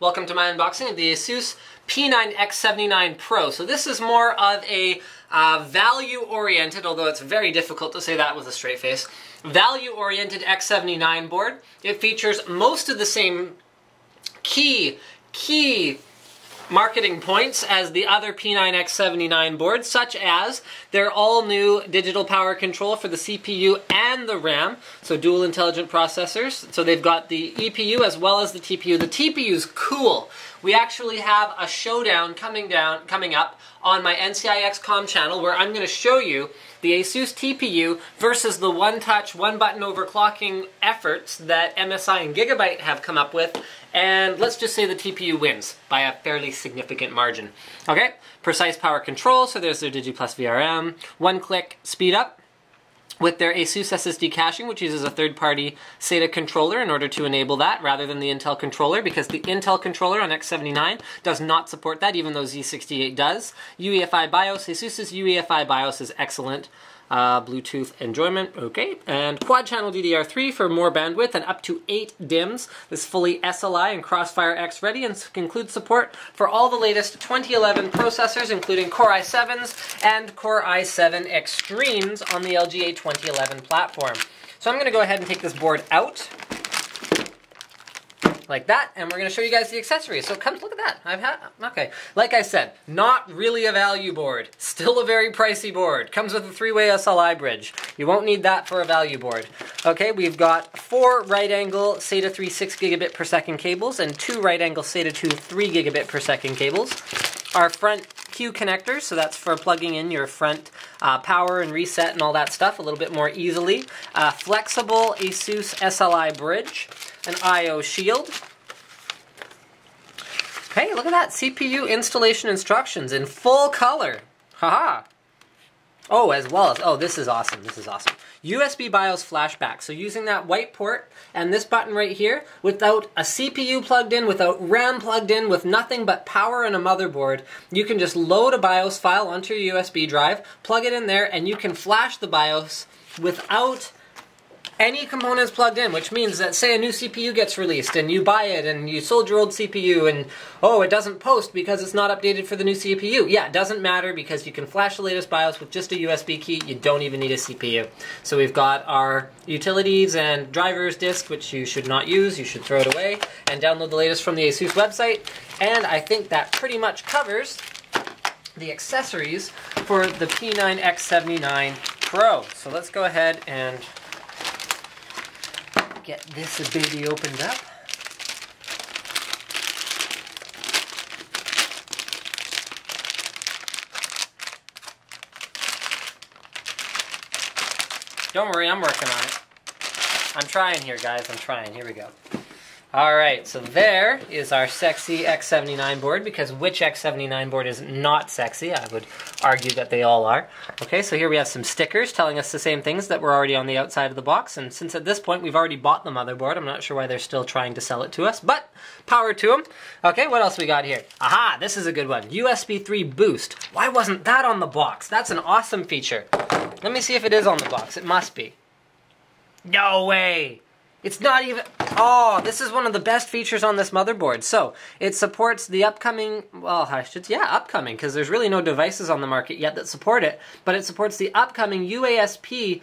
Welcome to my unboxing of the ASUS P9X79 Pro. So this is more of a value-oriented, although it's very difficult to say that with a straight face, value-oriented X79 board. It features most of the same key marketing points as the other P9X79 boards, such as their all-new digital power control for the CPU and the RAM, so dual intelligent processors. So they've got the EPU as well as the TPU. The TPU's cool. We actually have a showdown coming up on my NCIX.com channel where I'm going to show you the ASUS TPU versus the one-touch, one-button overclocking efforts that MSI and Gigabyte have come up with, and let's just say the TPU wins by a fairly significant margin. Okay, precise power control, so there's their DigiPlus VRM, one-click speed up with their ASUS SSD caching, which uses a third-party SATA controller in order to enable that, rather than the Intel controller, because the Intel controller on X79 does not support that, even though Z68 does. UEFI BIOS, ASUS's UEFI BIOS is excellent. Bluetooth enjoyment, okay. And quad-channel DDR3 for more bandwidth and up to 8 DIMMs. This is fully SLI and Crossfire X ready and includes support for all the latest 2011 processors, including Core i7s and Core i7 Extremes on the LGA 2011 platform. So I'm going to go ahead and take this board out like that, and we're going to show you guys the accessories. So come look at that. Okay. Like I said, not really a value board. Still a very pricey board. Comes with a 3-way SLI bridge. You won't need that for a value board. Okay, we've got 4 right-angle SATA 3 6 gigabit per second cables and 2 right-angle SATA 2 3 gigabit per second cables. Our front Q connectors, so that's for plugging in your front power and reset and all that stuff a little bit more easily. Flexible ASUS SLI bridge. An I/O shield. Hey, look at that. CPU installation instructions in full color. Haha. Oh, as well as, oh, this is awesome. This is awesome. USB Bios Flashback. So using that white port and this button right here, without a CPU plugged in, without RAM plugged in, with nothing but power and a motherboard, you can just load a BIOS file onto your USB drive, plug it in there, and you can flash the BIOS without any components plugged in, which means that, say, a new CPU gets released and you buy it and you sold your old CPU and, oh, it doesn't post because it's not updated for the new CPU. Yeah, it doesn't matter because you can flash the latest BIOS with just a USB key. You don't even need a CPU. So we've got our utilities and drivers disk, which you should not use. You should throw it away and download the latest from the ASUS website. And I think that pretty much covers the accessories for the P9X79 Pro. So let's go ahead and get this baby opened up. Don't worry, I'm working on it. I'm trying here, guys. I'm trying. Here we go. Alright, so there is our sexy X79 board, because which X79 board is not sexy? I would argue that they all are. Okay, so here we have some stickers telling us the same things that were already on the outside of the box, and since at this point we've already bought the motherboard, I'm not sure why they're still trying to sell it to us, but power to them. Okay, what else we got here? Aha, this is a good one. USB 3 boost. Why wasn't that on the box? That's an awesome feature. Let me see if it is on the box. It must be. No way! It's not even, oh, this is one of the best features on this motherboard. So, it supports the upcoming, well, upcoming, because there's really no devices on the market yet that support it, but it supports the upcoming UASP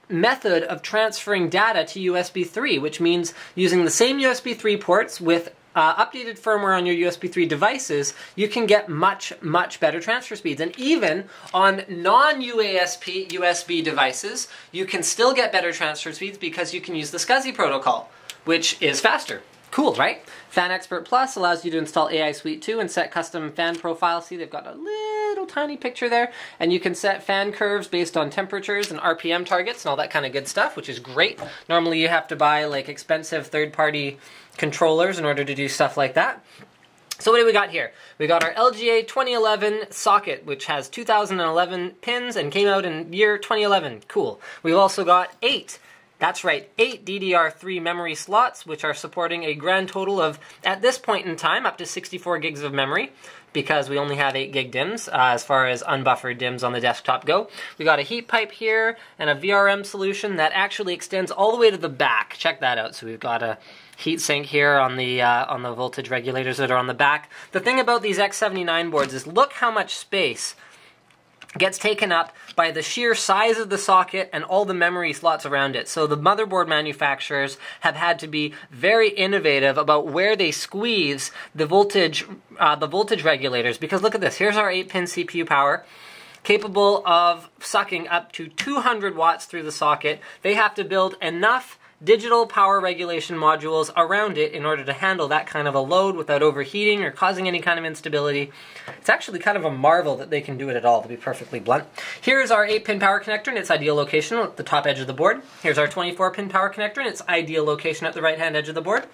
method of transferring data to USB 3, which means using the same USB 3 ports with updated firmware on your USB 3 devices, you can get much, much better transfer speeds. And even on non-UASP USB devices, you can still get better transfer speeds because you can use the SCSI protocol, which is faster. Cool, right? Fan Expert Plus allows you to install AI Suite 2 and set custom fan profiles. See, they've got a little tiny picture there. And you can set fan curves based on temperatures and RPM targets and all that kind of good stuff, which is great. Normally you have to buy like expensive third-party controllers in order to do stuff like that. So what do we got here? We got our LGA 2011 socket, which has 2011 pins and came out in year 2011. Cool. We've also got 8 DDR3 memory slots, which are supporting a grand total of, at this point in time, up to 64 gigs of memory. because we only have 8 gig DIMMs as far as unbuffered DIMMs on the desktop go. We got a heat pipe here and a VRM solution that actually extends all the way to the back. Check that out. So we've got a heat sink here on the voltage regulators that are on the back. The thing about these X79 boards is look how much space gets taken up by the sheer size of the socket and all the memory slots around it. So the motherboard manufacturers have had to be very innovative about where they squeeze the voltage regulators, because look at this. Here's our 8-pin CPU power, capable of sucking up to 200 watts through the socket. They have to build enough digital power regulation modules around it in order to handle that kind of a load without overheating or causing any kind of instability. It's actually kind of a marvel that they can do it at all, to be perfectly blunt. Here's our 8-pin power connector in its ideal location at the top edge of the board. Here's our 24-pin power connector in its ideal location at the right-hand edge of the board.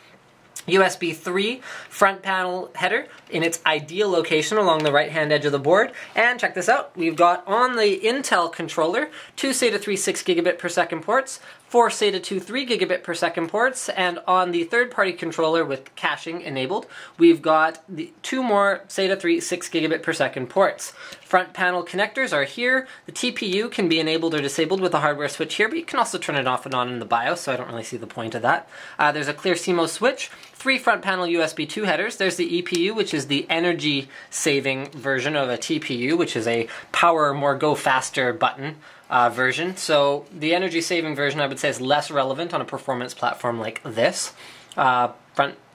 USB 3 front panel header in its ideal location along the right-hand edge of the board. And check this out, we've got on the Intel controller 2 SATA 3 6 gigabit per second ports, 4 SATA 2 3 gigabit per second ports, and on the third-party controller with caching enabled, we've got the 2 more SATA 3 6 gigabit per second ports. Front panel connectors are here. The TPU can be enabled or disabled with a hardware switch here, but you can also turn it off and on in the BIOS, so I don't really see the point of that. There's a clear CMOS switch, 3 front panel USB 2 headers. There's the EPU, which is the energy-saving version of a TPU, which is a power, more go faster button version. So the energy-saving version, I would say, is less relevant on a performance platform like this.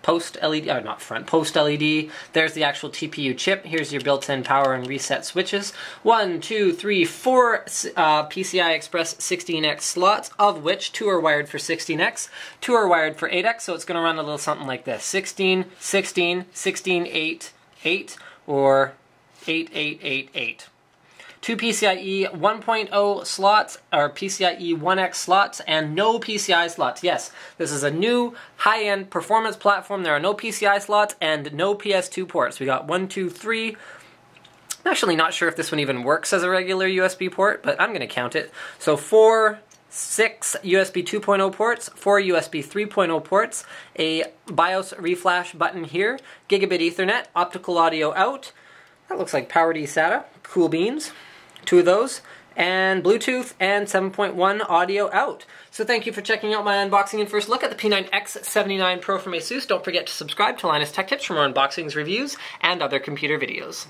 Post LED. There's the actual TPU chip. Here's your built-in power and reset switches. 1, 2, 3, 4 PCI Express 16X slots, of which 2 are wired for 16X, 2 are wired for 8X, so it's going to run a little something like this. 16, 16, 16, 8, 8, or 8, 8, 8, 8. 2 PCIe 1.0 slots, or PCIe 1X slots, and no PCI slots. Yes, this is a new high-end performance platform. There are no PCI slots and no PS2 ports. We got 1, 2, 3. I'm actually not sure if this one even works as a regular USB port, but I'm going to count it. So 4, 6 USB 2.0 ports, 4 USB 3.0 ports, a BIOS reflash button here, gigabit Ethernet, optical audio out. That looks like powered eSATA. Cool beans. 2 of those, and Bluetooth and 7.1 audio out. So thank you for checking out my unboxing and first look at the P9X79 Pro from ASUS. Don't forget to subscribe to Linus Tech Tips for more unboxings, reviews, and other computer videos.